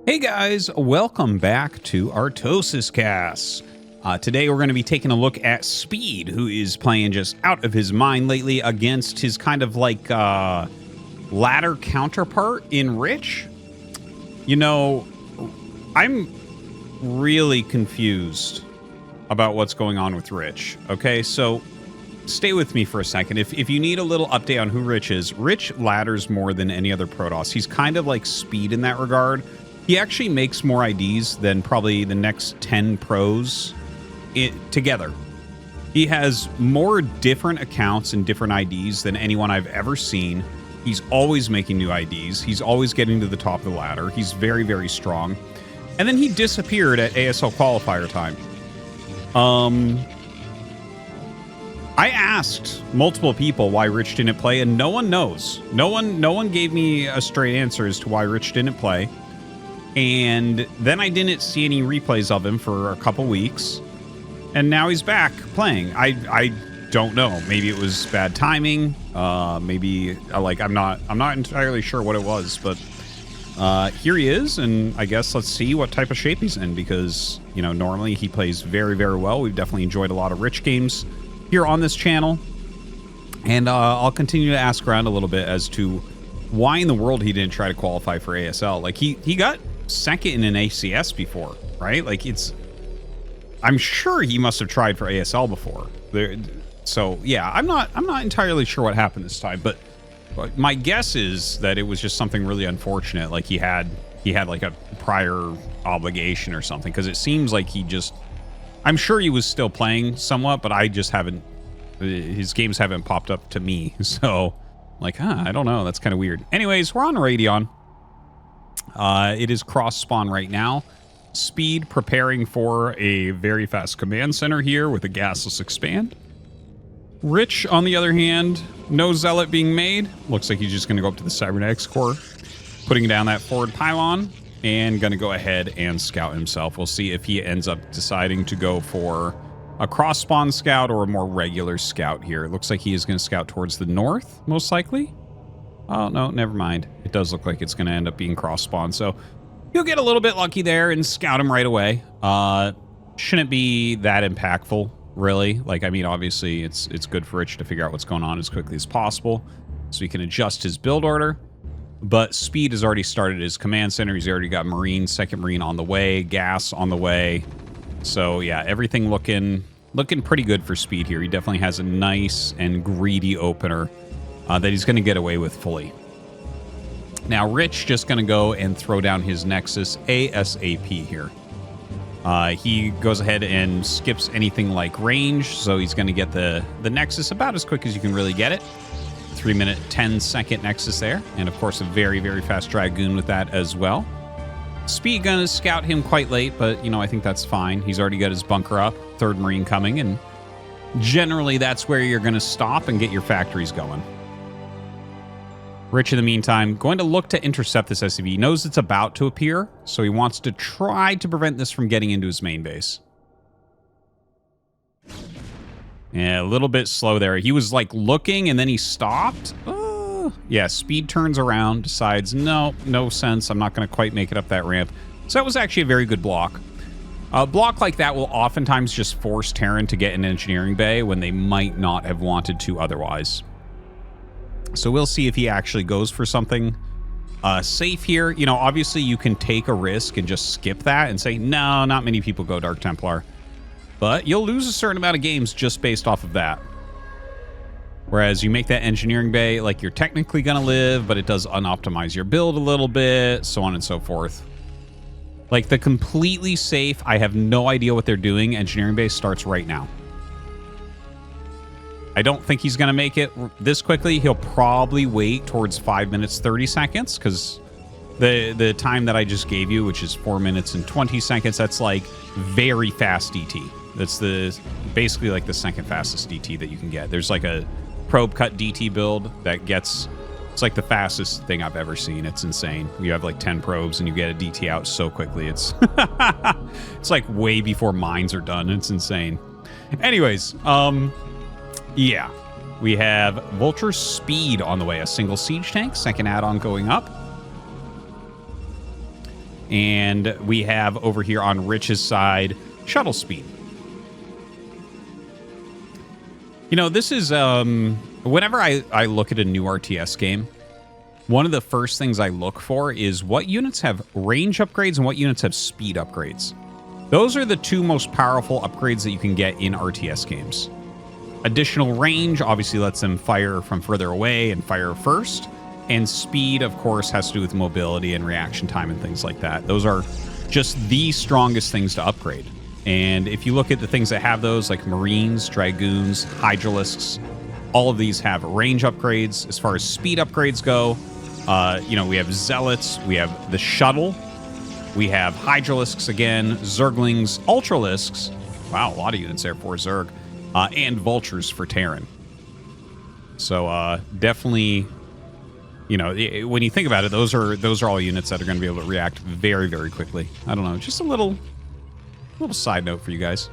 Hey guys, welcome back to ArtosisCasts. Today we're going to be taking a look at Speed, who is playing just out of his mind lately against his kind of like ladder counterpart in Rich. You know, I'm really confused about what's going on with Rich. Okay, so stay with me for a second. If you need a little update on who Rich is, Rich ladders more than any other Protoss. He's kind of like Speed in that regard. He actually makes more IDs than probably the next 10 pros together. He has more different accounts and different IDs than anyone I've ever seen. He's always making new IDs. He's always getting to the top of the ladder. He's very, very strong. And then he disappeared at ASL qualifier time. I asked multiple people why Rich didn't play, and no one knows. No one gave me a straight answer as to why Rich didn't play. And then I didn't see any replays of him for a couple weeks, and now he's back playing. I don't know. Maybe it was bad timing. Maybe like I'm not entirely sure what it was, but here he is, and I guess let's see what type of shape he's in, because you know normally he plays very, very well. We've definitely enjoyed a lot of Rich games here on this channel, and I'll continue to ask around a little bit as to why in the world he didn't try to qualify for ASL. Like he got second in an ACS before, right? Like I'm sure he must have tried for ASL before. So yeah, I'm not entirely sure what happened this time, but my guess is that it was just something really unfortunate. Like he had like a prior obligation or something, because it seems like I'm sure he was still playing somewhat, but I just haven't, his games haven't popped up to me. So like, I don't know. That's kind of weird. Anyways, we're on Radeon. It is cross spawn right now. Speed preparing for a very fast command center here with a gasless expand. Rich, on the other hand, no zealot being made. Looks like he's just going to go up to the cybernetics core, putting down that forward pylon, and going to go ahead and scout himself. We'll see if he ends up deciding to go for a cross spawn scout or a more regular scout here. It looks like he is going to scout towards the north, most likely. Oh, no, never mind. It does look like it's going to end up being cross spawn, so you'll get a little bit lucky there and scout him right away. Shouldn't be that impactful, really. Like, I mean, obviously, it's good for Rich to figure out what's going on as quickly as possible so he can adjust his build order. But Speed has already started his command center. He's already got Marine, second Marine on the way, gas on the way. So, yeah, everything looking pretty good for Speed here. He definitely has a nice and greedy opener that he's going to get away with fully. Now, Rich just going to go and throw down his Nexus ASAP here. He goes ahead and skips anything like range, so he's going to get the Nexus about as quick as you can really get it. 3-minute, 10-second Nexus there, and of course a very, very fast Dragoon with that as well. Speed going to scout him quite late, but you know, I think that's fine. He's already got his bunker up, 3rd Marine coming, and generally that's where you're going to stop and get your factories going. Rich, in the meantime, going to look to intercept this SCV. He knows it's about to appear, so he wants to try to prevent this from getting into his main base. Yeah, a little bit slow there. He was like looking and then he stopped. Yeah, Speed turns around, decides, no sense. I'm not going to quite make it up that ramp. So that was actually a very good block. A block like that will oftentimes just force Terran to get an engineering bay when they might not have wanted to otherwise. So we'll see if he actually goes for something safe here. You know, obviously you can take a risk and just skip that and say, no, not many people go Dark Templar. But you'll lose a certain amount of games just based off of that. Whereas you make that engineering bay, like you're technically going to live, but it does unoptimize your build a little bit, so on and so forth. Like the completely safe, I have no idea what they're doing, engineering bay starts right now. I don't think he's going to make it this quickly. He'll probably wait towards 5 minutes, 30 seconds, because the time that I just gave you, which is 4 minutes and 20 seconds, that's like very fast DT. That's basically like the second fastest DT that you can get. There's like a probe cut DT build that gets, it's like the fastest thing I've ever seen. It's insane. You have like 10 probes and you get a DT out so quickly. It's it's like way before mines are done. It's insane. Anyways, yeah, we have Vulture Speed on the way, a single siege tank, second add-on going up. And we have over here on Rich's side, shuttle speed. You know, this is, whenever I look at a new RTS game, one of the first things I look for is what units have range upgrades and what units have speed upgrades. Those are the two most powerful upgrades that you can get in RTS games. Additional range obviously lets them fire from further away and fire first. And speed, of course, has to do with mobility and reaction time and things like that. Those are just the strongest things to upgrade. And if you look at the things that have those, like Marines, Dragoons, Hydralisks, all of these have range upgrades. As far as speed upgrades go, you know, we have Zealots, we have the Shuttle, we have Hydralisks again, Zerglings, Ultralisks. Wow, a lot of units there for Zerg. And Vultures for Terran. So definitely, you know, when you think about it, those are all units that are going to be able to react very, very quickly. I don't know, just a little side note for you guys.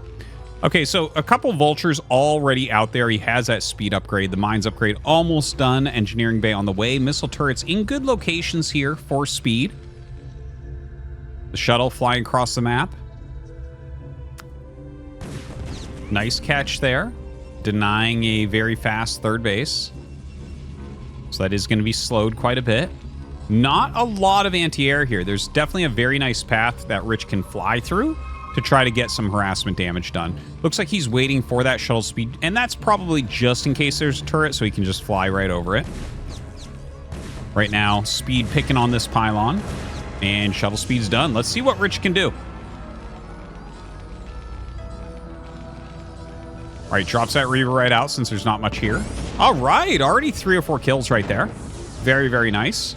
Okay, so a couple Vultures already out there. He has that speed upgrade. The mines upgrade almost done. Engineering bay on the way. Missile turrets in good locations here for speed. The shuttle flying across the map. Nice catch there. Denying a very fast third base. So that is going to be slowed quite a bit. Not a lot of anti-air here. There's definitely a very nice path that Rich can fly through to try to get some harassment damage done. Looks like he's waiting for that shuttle speed, and that's probably just in case there's a turret, so he can just fly right over it. Right now, speed picking on this pylon, and shuttle speed's done. Let's see what Rich can do. All right, drops that Reaver right out since there's not much here. All right, already 3 or 4 kills right there. Very, very nice.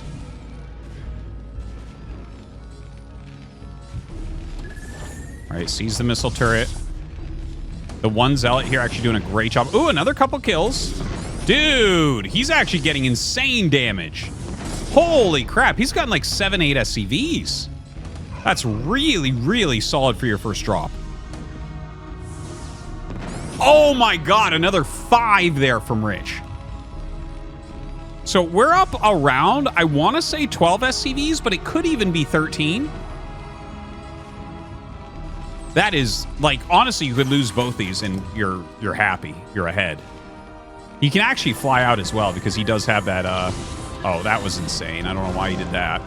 All right, sees the missile turret. The one Zealot here actually doing a great job. Ooh, another couple kills. Dude, he's actually getting insane damage. Holy crap, he's gotten like 7, 8 SCVs. That's really, really solid for your first drop. Oh my god, another 5 there from Rich. So we're up around, I want to say 12 SCVs, but it could even be 13. That is, like, honestly, you could lose both these and you're happy. You're ahead. He can actually fly out as well because he does have that, oh, that was insane. I don't know why he did that.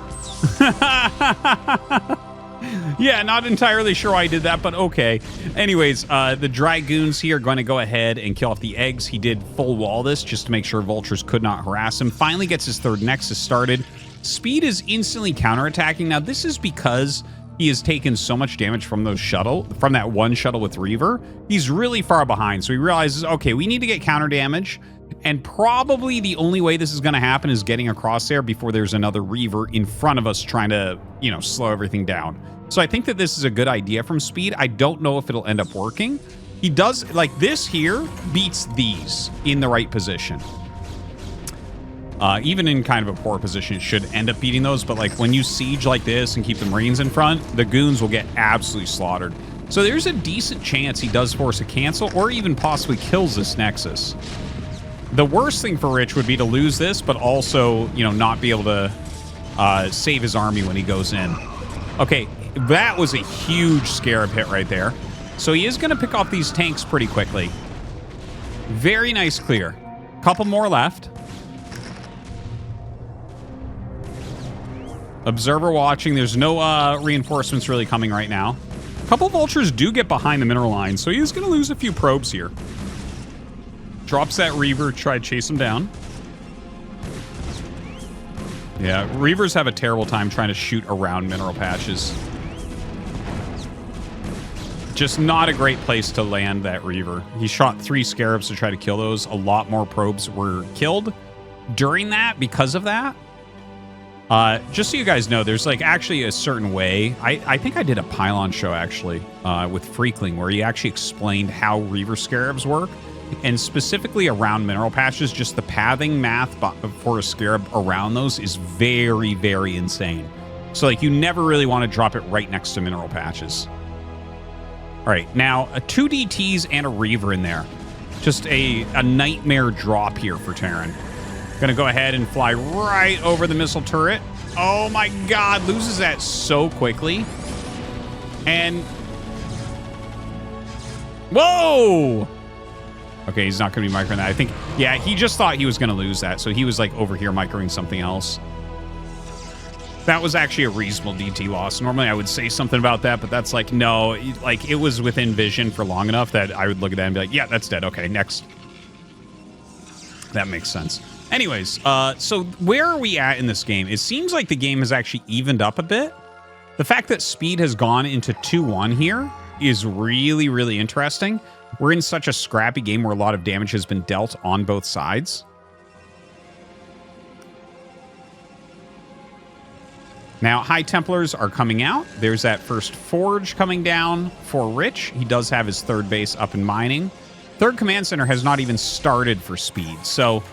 Yeah, not entirely sure why he did that, but okay. Anyways, the Dragoons here are going to go ahead and kill off the eggs. He did full wall this just to make sure Vultures could not harass him. Finally gets his third Nexus started. Speed is instantly counterattacking. Now, this is because he has taken so much damage from that one shuttle with Reaver. He's really far behind, so he realizes, okay, we need to get counter damage, and probably the only way this is going to happen is getting across there before there's another Reaver in front of us trying to, you know, slow everything down. So I think that this is a good idea from Speed. I don't know if it'll end up working. He does, like, this here beats these in the right position. Even in kind of a poor position, it should end up beating those. But like when you siege like this and keep the Marines in front, the goons will get absolutely slaughtered. So there's a decent chance he does force a cancel or even possibly kills this Nexus. The worst thing for Rich would be to lose this, but also, you know, not be able to save his army when he goes in. Okay, that was a huge Scarab hit right there. So he is going to pick off these tanks pretty quickly. Very nice clear. Couple more left. Observer watching. There's no reinforcements really coming right now. A couple Vultures do get behind the mineral line, so he's going to lose a few probes here. Drops that Reaver, try to chase him down. Yeah, Reavers have a terrible time trying to shoot around mineral patches. Just not a great place to land that Reaver. He shot 3 Scarabs to try to kill those. A lot more probes were killed during that because of that. Just so you guys know, there's like actually a certain way. I think I did a Pylon show actually with Freakling where he actually explained how Reaver Scarabs work. And specifically around mineral patches, just the pathing math for a Scarab around those is very, very insane. So like you never really want to drop it right next to mineral patches. All right, now a 2 DTs and a Reaver in there. Just a nightmare drop here for Terran. Gonna go ahead and fly right over the missile turret. Oh my God, loses that so quickly. And whoa. Okay, he's not going to be microing that. I think, yeah, he just thought he was going to lose that. So he was like over here microing something else. That was actually a reasonable DT loss. Normally I would say something about that, but that's like, no, like it was within vision for long enough that I would look at that and be like, yeah, that's dead. Okay, next. That makes sense. Anyways, so where are we at in this game? It seems like the game has actually evened up a bit. The fact that speed has gone into 2-1 here is really, really interesting. We're in such a scrappy game where a lot of damage has been dealt on both sides. Now, High Templars are coming out. There's that first Forge coming down for Rich. He does have his third base up and mining. Third Command Center has not even started for speed. So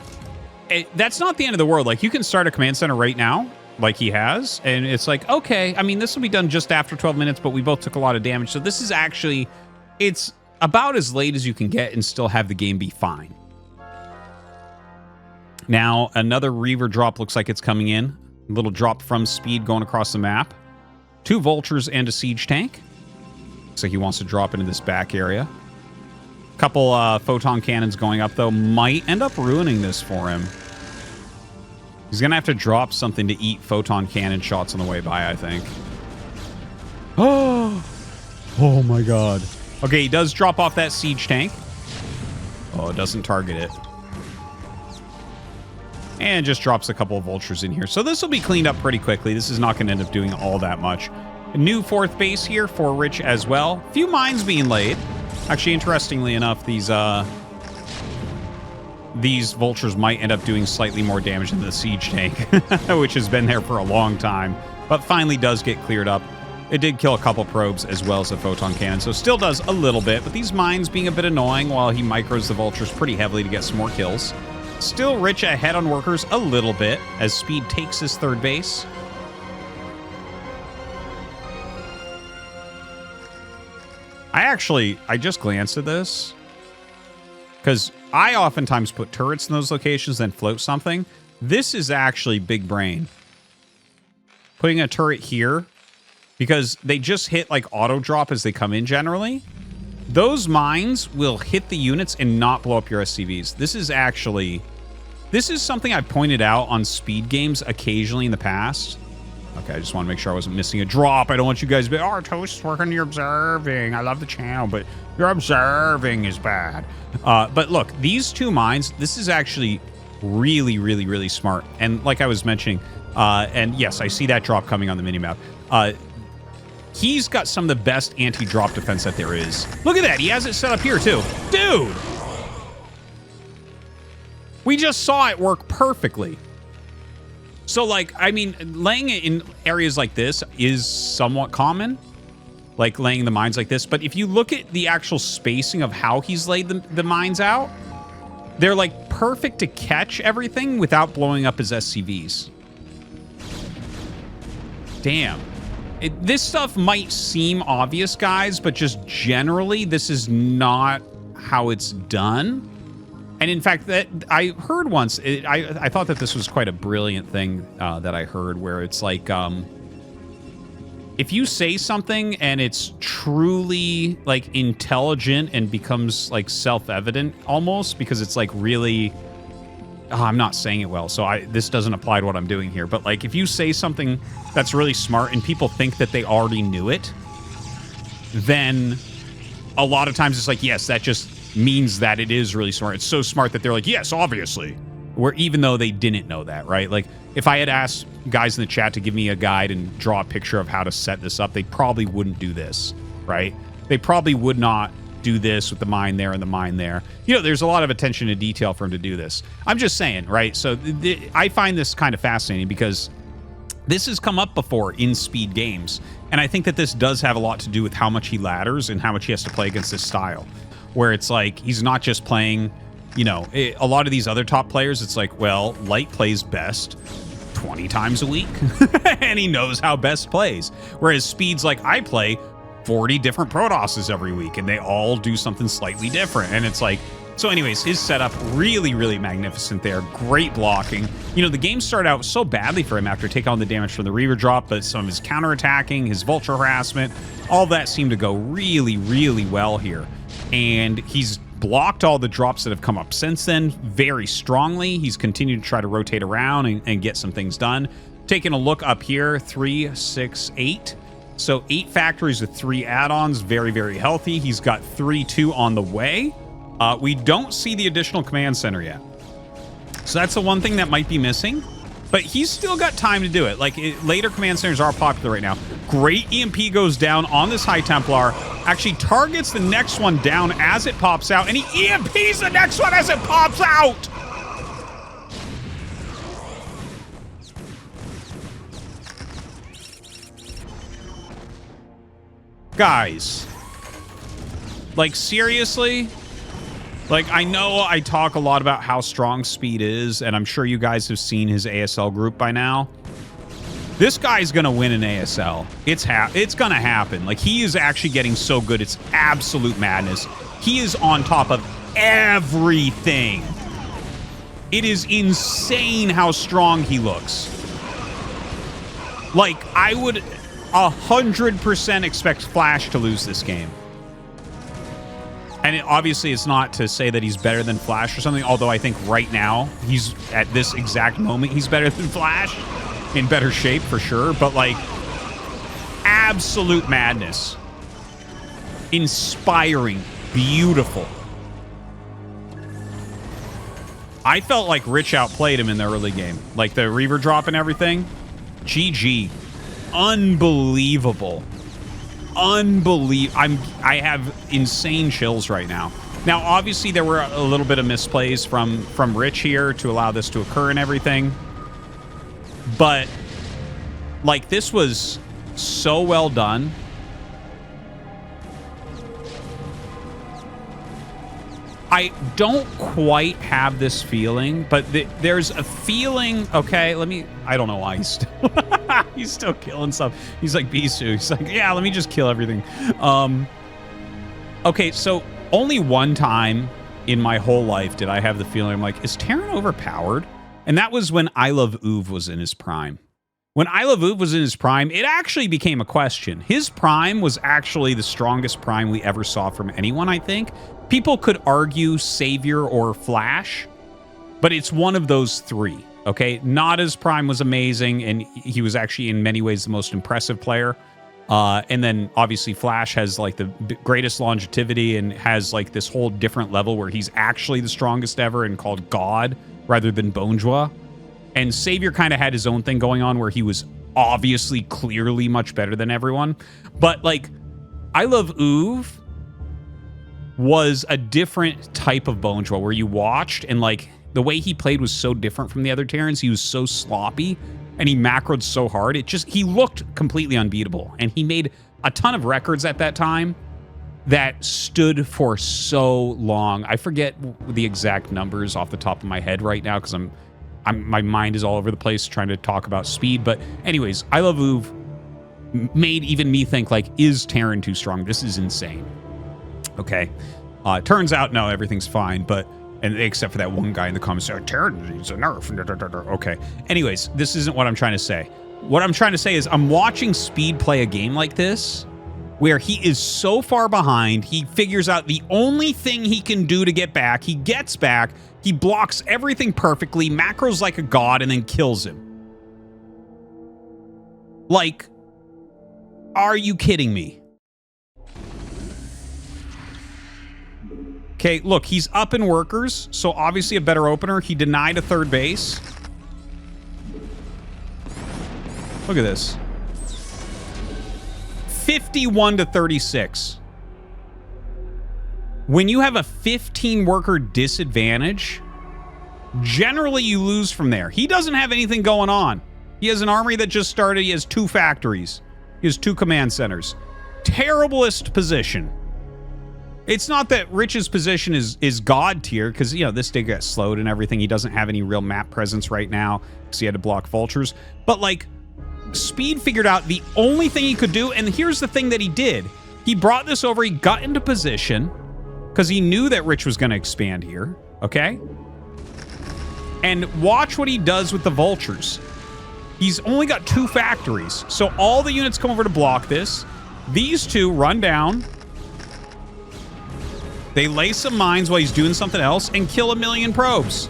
that's not the end of the world. Like, you can start a Command Center right now, like he has. And it's like, okay, I mean, this will be done just after 12 minutes, but we both took a lot of damage. So this is actually, it's about as late as you can get and still have the game be fine. Now, another Reaver drop looks like it's coming in. A little drop from speed going across the map. 2 Vultures and a Siege Tank. Looks like he wants to drop into this back area. Couple Photon Cannons going up, though. Might end up ruining this for him. He's going to have to drop something to eat Photon Cannon shots on the way by, I think. Oh my God. Okay, he does drop off that Siege Tank. Oh, it doesn't target it. And just drops a couple of Vultures in here. So this will be cleaned up pretty quickly. This is not going to end up doing all that much. A new 4th base here for Rich as well. A few mines being laid. Actually, interestingly enough, these Vultures might end up doing slightly more damage than the Siege Tank, which has been there for a long time, but finally does get cleared up. It did kill a couple probes as well as a Photon Cannon, so still does a little bit, but these mines being a bit annoying while he micros the Vultures pretty heavily to get some more kills. Still Rich ahead on workers a little bit as speed takes his 3rd base. I just glanced at this because I oftentimes put turrets in those locations, then float something. This is actually big brain. Putting a turret here because they just hit like auto drop as they come in generally. Those mines will hit the units and not blow up your SCVs. This is something I've pointed out on speed games occasionally in the past. Okay, I just want to make sure I wasn't missing a drop. I don't want you guys to be, Artos, working, you're observing. I love the channel, but your observing is bad. But look, these 2 mines, this is actually really, really, really smart. And like I was mentioning, and yes, I see that drop coming on the minimap. He's got some of the best anti-drop defense that there is. Look at that. He has it set up here, too. Dude! We just saw it work perfectly. So, like, I mean, laying it in areas like this is somewhat common. Like, laying the mines like this. But if you look at the actual spacing of how he's laid the mines out, they're, like, perfect to catch everything without blowing up his SCVs. Damn. This stuff might seem obvious, guys, but just generally, this is not how it's done. And in fact, that I heard once, I thought that this was quite a brilliant thing that I heard, where it's like, if you say something and it's truly like intelligent and becomes like self-evident almost, because it's like really, I'm not saying it well, so this doesn't apply to what I'm doing here, but like if you say something that's really smart and people think that they already knew it, then a lot of times it's like, yes, that just means that it is really smart. It's so smart that they're like, yes, obviously. Where even though they didn't know that, right? Like, if I had asked guys in the chat to give me a guide and draw a picture of how to set this up, they probably wouldn't do this, right? They probably would not do this with the mine there and the mine there. You know, there's a lot of attention to detail for him to do this. I'm just saying, right? So I find this kind of fascinating because this has come up before in speed games. And I think that this does have a lot to do with how much he ladders and how much he has to play against this style. Where it's like, he's not just playing, you know, a lot of these other top players, it's like, well, Light plays best 20 times a week. And he knows how best plays. Whereas Speed's like, I play 40 different Protosses every week, and they all do something slightly different. And it's like, So anyways, his setup, really, really magnificent there. Great blocking. You know, the game started out so badly for him after taking on the damage from the Reaver drop, but some of his counterattacking, his vulture harassment, all that seemed to go really, really well here. And he's blocked all the drops that have come up since then very strongly. He's continued to try to rotate around and get some things done. Taking a look up here, 3, 6, 8. So 8 factories with 3 add-ons, very, very healthy. He's got 3, 2 on the way. We don't see the additional command center yet. So that's the one thing that might be missing. But he's still got time to do it. Like, later command centers are popular right now. Great EMP goes down on this High Templar. Actually targets the next one down as it pops out. And he EMPs the next one as it pops out! Guys. Like, seriously? Like, I know I talk a lot about how strong Speed is, and I'm sure you guys have seen his ASL group by now. This guy's gonna win an ASL. It's gonna happen. Like, he is actually getting so good, it's absolute madness. He is on top of everything. It is insane how strong he looks. Like, I would 100% expect Flash to lose this game. And obviously, it's not to say that he's better than Flash or something, although I think right now, he's at this exact moment, he's better than Flash. In better shape, for sure. But, like, absolute madness. Inspiring. Beautiful. I felt like Rich outplayed him in the early game. Like, the Reaver drop and everything. GG. Unbelievable. I have insane chills right now. Now, obviously, there were a little bit of misplays from Rich here to allow this to occur and everything. But, like, this was so well done. I don't quite have this feeling, but there's a feeling, okay, I don't know why he's still killing stuff. He's like Bisu. He's like, yeah, let me just kill everything. Okay, so only one time in my whole life did I have the feeling, I'm like, is Terran overpowered? And that was when I Love Uve was in his prime. When I Love Uve was in his prime, it actually became a question. His prime was actually the strongest prime we ever saw from anyone, I think. People could argue Savior or Flash, but it's one of those three, okay? Nada's prime was amazing, and he was actually in many ways the most impressive player. And then obviously Flash has like the greatest longevity and has like this whole different level where he's actually the strongest ever and called God rather than Bonjour. And Savior kind of had his own thing going on where he was obviously clearly much better than everyone. But like, I Love Uve was a different type of Bonjour where you watched and like the way he played was so different from the other Terrans. He was so sloppy and he macroed so hard. He looked completely unbeatable. And he made a ton of records at that time that stood for so long. I forget the exact numbers off the top of my head right now because my mind is all over the place trying to talk about speed. But anyways, I Love Uve made even me think like, is Terran too strong? This is insane. Okay. Turns out, no, everything's fine. And except for that one guy in the comments saying, Terran needs a nerf. Okay. Anyways, this isn't what I'm trying to say. What I'm trying to say is I'm watching Speed play a game like this where he is so far behind, he figures out the only thing he can do to get back. He gets back, he blocks everything perfectly, macros like a god, and then kills him. Like, are you kidding me? Okay, look, he's up in workers, so obviously a better opener. He denied a third base. Look at this. 51-36. When you have a 15 worker disadvantage, generally you lose from there. He doesn't have anything going on. He has an armory that just started. He has 2 factories. He has 2 command centers. Terriblest position. It's not that Rich's position is god tier, because, you know, this did get slowed and everything. He doesn't have any real map presence right now because he had to block vultures. But, like, Speed figured out the only thing he could do, and here's the thing that he did. He brought this over, he got into position, because he knew that Rich was going to expand here, okay? And watch what he does with the vultures. He's only got 2 factories, so all the units come over to block this. These 2 run down. They lay some mines while he's doing something else and kill 1 million probes.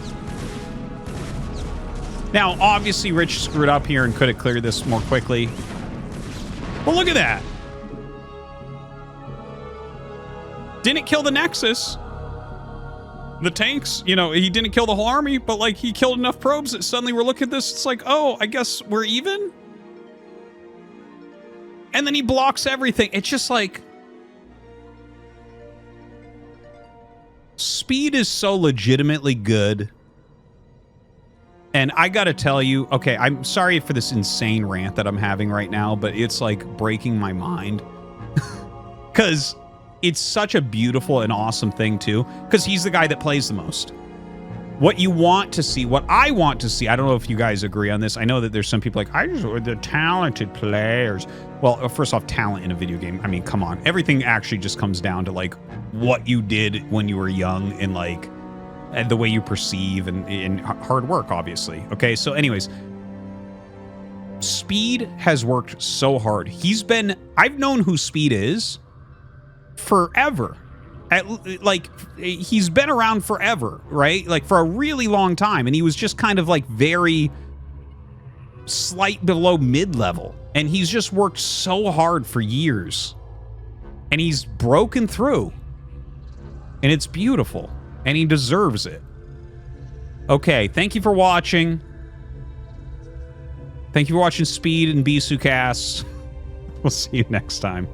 Now, obviously, Rich screwed up here and could have cleared this more quickly. But look at that. Didn't kill the Nexus. The tanks, you know, he didn't kill the whole army, but, like, he killed enough probes that suddenly we're looking at this, it's like, oh, I guess we're even? And then he blocks everything. It's just like... Speed is so legitimately good. And I gotta tell you, okay, I'm sorry for this insane rant that I'm having right now, but it's like breaking my mind. Because it's such a beautiful and awesome thing too, because he's the guy that plays the most. What you want to see, what I want to see, I don't know if you guys agree on this. I know that there's some people like, I just want the talented players. Well, first off, talent in a video game, I mean, come on. Everything actually just comes down to like what you did when you were young and like, and the way you perceive and hard work, obviously. Okay, so anyways, Speed has worked so hard. I've known who Speed is forever. He's been around forever, right? Like for a really long time. And he was just kind of like very slight below mid-level. And he's just worked so hard for years. And he's broken through. And it's beautiful. And he deserves it. Okay, thank you for watching. Thank you for watching Speed and ArtosisCasts. We'll see you next time.